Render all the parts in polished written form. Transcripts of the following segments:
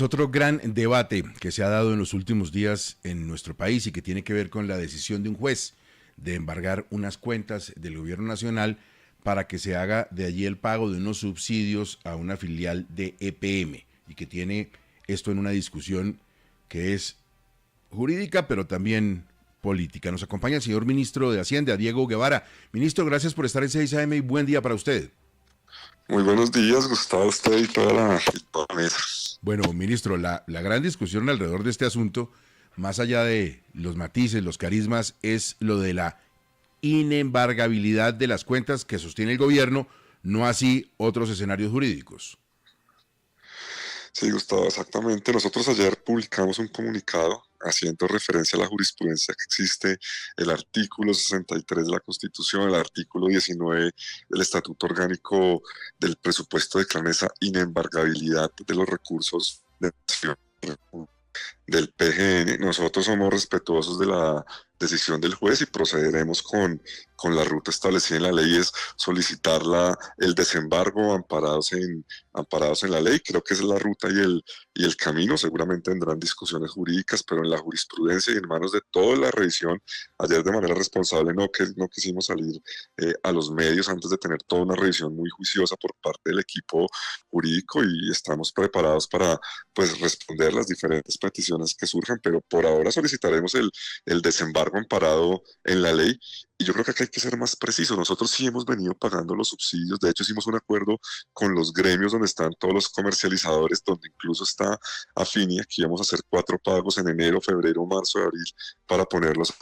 Otro gran debate que se ha dado en los últimos días en nuestro país y que tiene que ver con la decisión de un juez de embargar unas cuentas del gobierno nacional para que se haga de allí el pago de unos subsidios a una filial de EPM y que tiene esto en una discusión que es jurídica pero también política. Nos acompaña el señor ministro de Hacienda, Diego Guevara. Ministro, gracias por estar en 6 AM y buen día para usted. Muy buenos días, Gustavo, usted y toda la mesa. Bueno, ministro, la gran discusión alrededor de este asunto, más allá de los matices, los carismas, es lo de la inembargabilidad de las cuentas que sostiene el gobierno, no así otros escenarios jurídicos. Sí, Gustavo, exactamente. Nosotros ayer publicamos un comunicado haciendo referencia a la jurisprudencia que existe, el artículo 63 de la Constitución, el artículo 19 del Estatuto Orgánico del Presupuesto declaran esa inembargabilidad de los recursos del PGN. Nosotros somos respetuosos de la decisión del juez y procederemos con la ruta establecida en la ley, es solicitar el desembargo amparados en la ley. Creo que esa es la ruta y el camino. Seguramente tendrán discusiones jurídicas, pero en la jurisprudencia y en manos de toda la revisión, ayer de manera responsable no quisimos salir a los medios antes de tener toda una revisión muy juiciosa por parte del equipo jurídico y estamos preparados para pues responder las diferentes peticiones que surjan, pero por ahora solicitaremos el desembargo amparado en la ley. Y yo creo que acá hay que ser más preciso. Nosotros sí hemos venido pagando los subsidios. De hecho, hicimos un acuerdo con los gremios donde están todos los comercializadores, donde incluso está Afini. Aquí vamos a hacer 4 pagos en enero, febrero, marzo y abril para ponerlos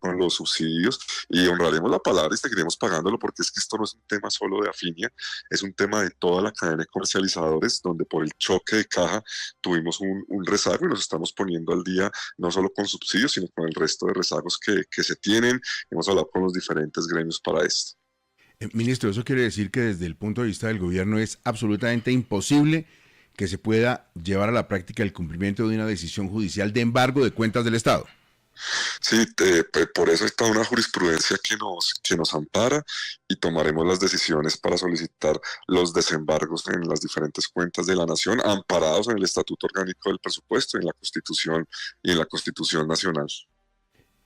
con los subsidios y honraremos la palabra y seguiremos pagándolo, porque es que esto no es un tema solo de Afinia, es un tema de toda la cadena de comercializadores, donde por el choque de caja tuvimos un rezago y nos estamos poniendo al día no solo con subsidios, sino con el resto de rezagos que se tienen. Hemos hablado con los diferentes gremios para esto. Ministro, eso quiere decir que desde el punto de vista del gobierno es absolutamente imposible que se pueda llevar a la práctica el cumplimiento de una decisión judicial de embargo de cuentas del Estado. Sí, por eso está una jurisprudencia que nos ampara y tomaremos las decisiones para solicitar los desembargos en las diferentes cuentas de la nación, amparados en el Estatuto Orgánico del Presupuesto, en la Constitución y en la Constitución Nacional.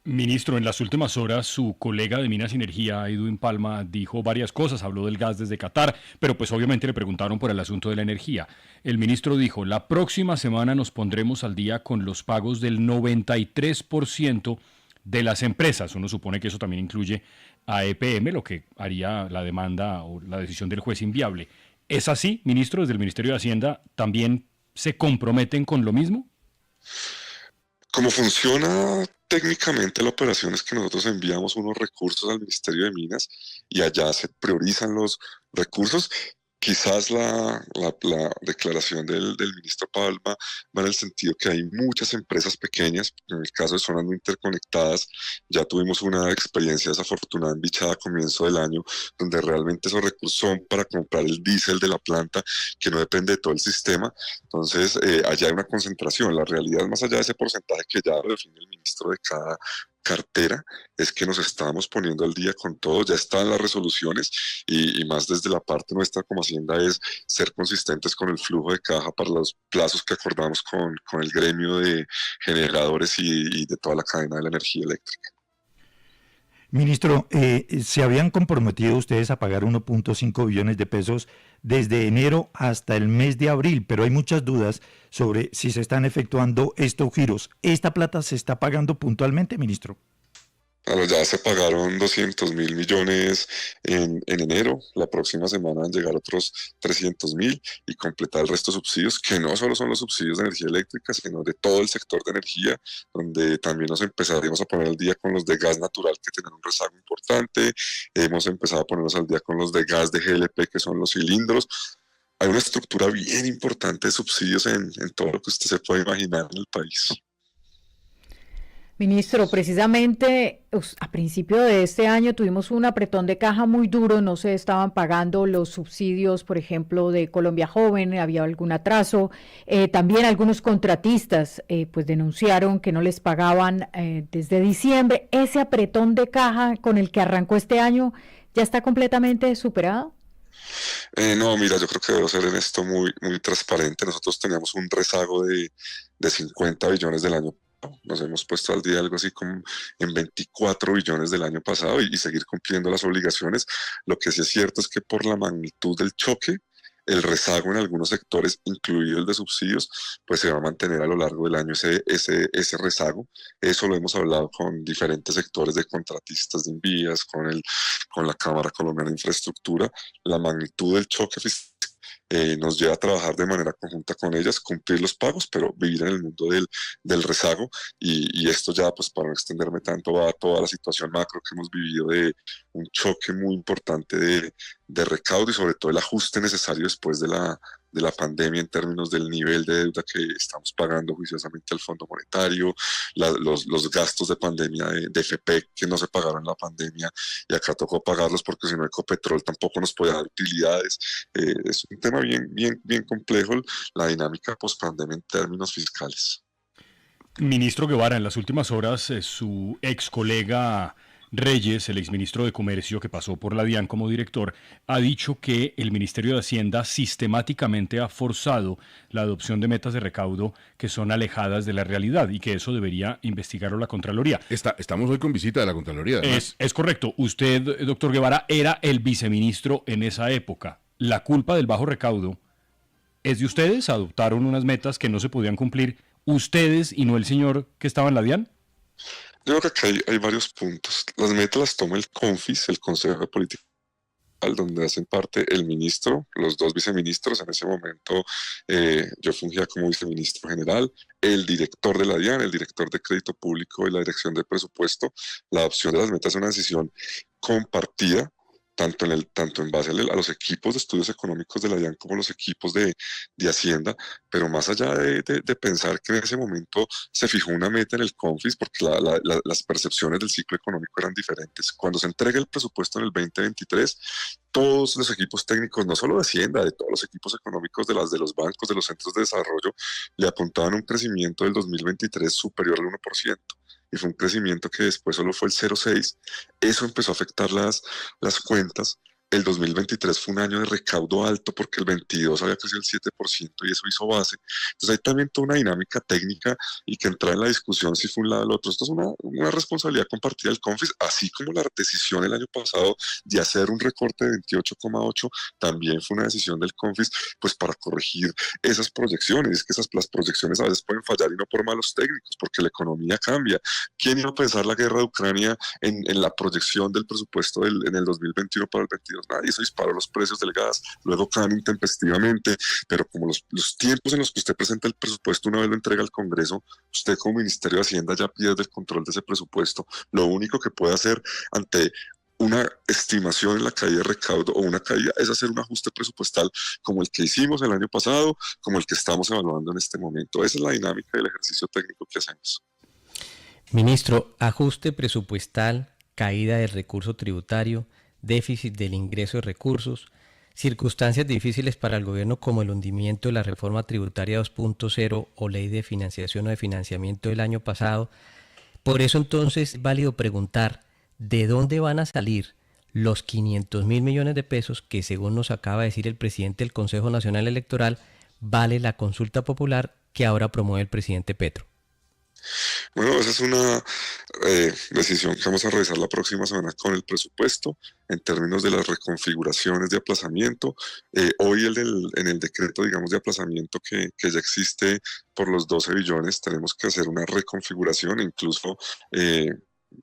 Ministro, en las últimas horas su colega de Minas y Energía, Edwin Palma, dijo varias cosas, habló del gas desde Qatar, pero pues obviamente le preguntaron por el asunto de la energía. El ministro dijo, la próxima semana nos pondremos al día con los pagos del 93% de las empresas. Uno supone que eso también incluye a EPM, lo que haría la demanda o la decisión del juez inviable. ¿Es así, ministro? ¿Desde el Ministerio de Hacienda también se comprometen con lo mismo? ¿Cómo funciona técnicamente la operación? Es que nosotros enviamos unos recursos al Ministerio de Minas y allá se priorizan los recursos. Quizás la declaración del ministro Palma va en el sentido que hay muchas empresas pequeñas, en el caso de zonas no interconectadas, ya tuvimos una experiencia desafortunada en Bichada a comienzo del año, donde realmente esos recursos son para comprar el diésel de la planta, que no depende de todo el sistema. Entonces, allá hay una concentración. La realidad, más allá de ese porcentaje que ya lo define el ministro de cada cartera, es que nos estamos poniendo al día con todo, ya están las resoluciones y más desde la parte nuestra como Hacienda es ser consistentes con el flujo de caja para los plazos que acordamos con el gremio de generadores y de toda la cadena de la energía eléctrica. Ministro, se habían comprometido ustedes a pagar 1.5 billones de pesos desde enero hasta el mes de abril, pero hay muchas dudas sobre si se están efectuando estos giros. ¿Esta plata se está pagando puntualmente, ministro? Bueno, ya se pagaron 200.000 millones en enero, la próxima semana van a llegar otros 300.000 y completar el resto de subsidios, que no solo son los subsidios de energía eléctrica, sino de todo el sector de energía, donde también nos empezaremos a poner al día con los de gas natural, que tienen un rezago importante. Hemos empezado a ponernos al día con los de gas de GLP, que son los cilindros. Hay una estructura bien importante de subsidios en todo lo que usted se puede imaginar en el país. Ministro, precisamente a principio de este año tuvimos un apretón de caja muy duro, no se estaban pagando los subsidios, por ejemplo, de Colombia Joven, había algún atraso. También algunos contratistas pues denunciaron que no les pagaban desde diciembre. ¿Ese apretón de caja con el que arrancó este año ya está completamente superado? No, mira, yo creo que debo ser en esto muy transparente. Nosotros teníamos un rezago de 50 billones del año. Nos hemos puesto al día algo así como en 24 billones del año pasado y seguir cumpliendo las obligaciones. Lo que sí es cierto es que por la magnitud del choque, el rezago en algunos sectores, incluido el de subsidios, pues se va a mantener a lo largo del año ese rezago. Eso lo hemos hablado con diferentes sectores de contratistas de envías, con la Cámara Colombiana de Infraestructura. La magnitud del choque fiscal nos lleva a trabajar de manera conjunta con ellas, cumplir los pagos, pero vivir en el mundo del rezago. Y esto ya, pues para no extenderme tanto, va a toda la situación macro que hemos vivido de un choque muy importante de recaudo y sobre todo el ajuste necesario después de la pandemia en términos del nivel de deuda que estamos pagando juiciosamente al Fondo Monetario, los gastos de pandemia de FP que no se pagaron en la pandemia y acá tocó pagarlos porque si no Ecopetrol tampoco nos puede dar utilidades. Es un tema bien complejo la dinámica post-pandemia en términos fiscales. Ministro Guevara, en las últimas horas, su ex colega Reyes, el exministro de Comercio que pasó por la DIAN como director, ha dicho que el Ministerio de Hacienda sistemáticamente ha forzado la adopción de metas de recaudo que son alejadas de la realidad y que eso debería investigarlo la Contraloría. Estamos hoy con visita de la Contraloría. Es correcto. Usted, doctor Guevara, era el viceministro en esa época. La culpa del bajo recaudo es de ustedes. Adoptaron unas metas que no se podían cumplir ustedes y no el señor que estaba en la DIAN. Yo creo que aquí hay varios puntos. Las metas las toma el CONFIS, el Consejo de Política, donde hacen parte el ministro, los dos viceministros. En ese momento yo fungía como viceministro general, el director de la DIAN, el director de Crédito Público y la Dirección de Presupuesto. La adopción de las metas es una decisión compartida, tanto en base a los equipos de estudios económicos de la DIAN como los equipos de Hacienda, pero más allá de pensar que en ese momento se fijó una meta en el CONFIS, porque las percepciones del ciclo económico eran diferentes. Cuando se entrega el presupuesto en el 2023, todos los equipos técnicos, no solo de Hacienda, de todos los equipos económicos de los bancos, de los centros de desarrollo, le apuntaban un crecimiento del 2023 superior al 1%. Y fue un crecimiento que después solo fue el 0,6. Eso empezó a afectar las cuentas. El 2023 fue un año de recaudo alto porque el 22 había crecido el 7% y eso hizo base. Entonces hay también toda una dinámica técnica y que entra en la discusión si fue un lado o el otro. Esto es una responsabilidad compartida del CONFIS, así como la decisión el año pasado de hacer un recorte de 28,8 también fue una decisión del CONFIS, pues para corregir esas proyecciones. Es que las proyecciones a veces pueden fallar y no por malos técnicos, porque la economía cambia. ¿Quién iba a pensar la guerra de Ucrania en la proyección del presupuesto en el 2021 para el 22? Nadie. Eso disparó los precios del gas, luego caen intempestivamente, pero como los tiempos en los que usted presenta el presupuesto una vez lo entrega al Congreso, usted como Ministerio de Hacienda ya pierde el control de ese presupuesto. Lo único que puede hacer ante una estimación en la caída de recaudo o una caída es hacer un ajuste presupuestal como el que hicimos el año pasado, como el que estamos evaluando en este momento. Esa es la dinámica del ejercicio técnico que hacemos. Ministro, ajuste presupuestal, caída del recurso tributario, déficit del ingreso de recursos, circunstancias difíciles para el gobierno como el hundimiento de la reforma tributaria 2.0 o ley de financiación o de financiamiento del año pasado. Por eso entonces es válido preguntar, ¿de dónde van a salir los 500.000 millones de pesos que, según nos acaba de decir el presidente del Consejo Nacional Electoral, vale la consulta popular que ahora promueve el presidente Petro? Bueno, esa es una decisión que vamos a revisar la próxima semana con el presupuesto en términos de las reconfiguraciones de aplazamiento. Hoy en el decreto, digamos, de aplazamiento que ya existe por los 12 billones, tenemos que hacer una reconfiguración e incluso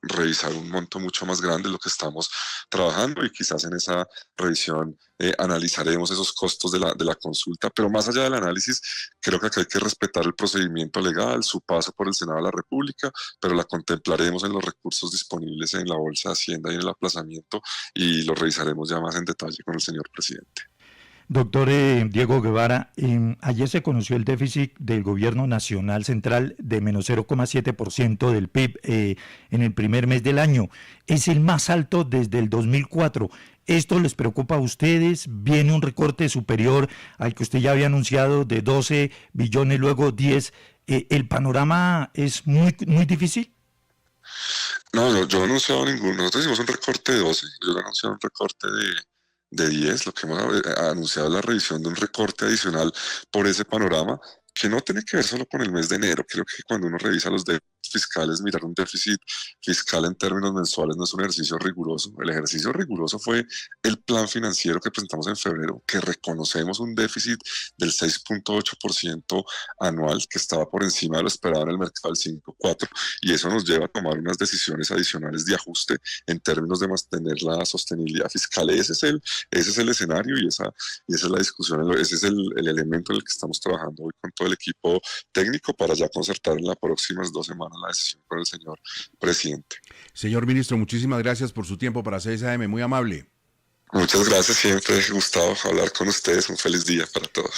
revisar un monto mucho más grande de lo que estamos trabajando y quizás en esa revisión analizaremos esos costos de la consulta, pero más allá del análisis, creo que acá hay que respetar el procedimiento legal, su paso por el Senado de la República, pero la contemplaremos en los recursos disponibles en la Bolsa de Hacienda y en el aplazamiento y lo revisaremos ya más en detalle con el señor presidente. Doctor Diego Guevara, ayer se conoció el déficit del gobierno nacional central de menos 0,7% del PIB en el primer mes del año. Es el más alto desde el 2004. ¿Esto les preocupa a ustedes? ¿Viene un recorte superior al que usted ya había anunciado de 12 billones, luego 10? ¿El panorama es muy difícil? No, yo no he anunciado ninguno. Nosotros hicimos un recorte de 12. Yo he anunciado un recorte de 10, lo que hemos anunciado es la revisión de un recorte adicional por ese panorama, que no tiene que ver solo con el mes de enero. Creo que cuando uno revisa los déficits fiscales, mirar un déficit fiscal en términos mensuales no es un ejercicio riguroso. El ejercicio riguroso fue el plan financiero que presentamos en febrero, que reconocemos un déficit del 6.8% anual, que estaba por encima de lo esperado en el mercado del 5.4%, y eso nos lleva a tomar unas decisiones adicionales de ajuste en términos de mantener la sostenibilidad fiscal. Ese es el escenario y esa es la discusión, ese es el elemento en el que estamos trabajando hoy con todo el equipo técnico para ya concertar en las próximas 2 semanas la decisión con el señor presidente. Señor ministro, muchísimas gracias por su tiempo para 6 AM, muy amable. Muchas gracias, siempre Gustavo, hablar con ustedes. Un feliz día para todos.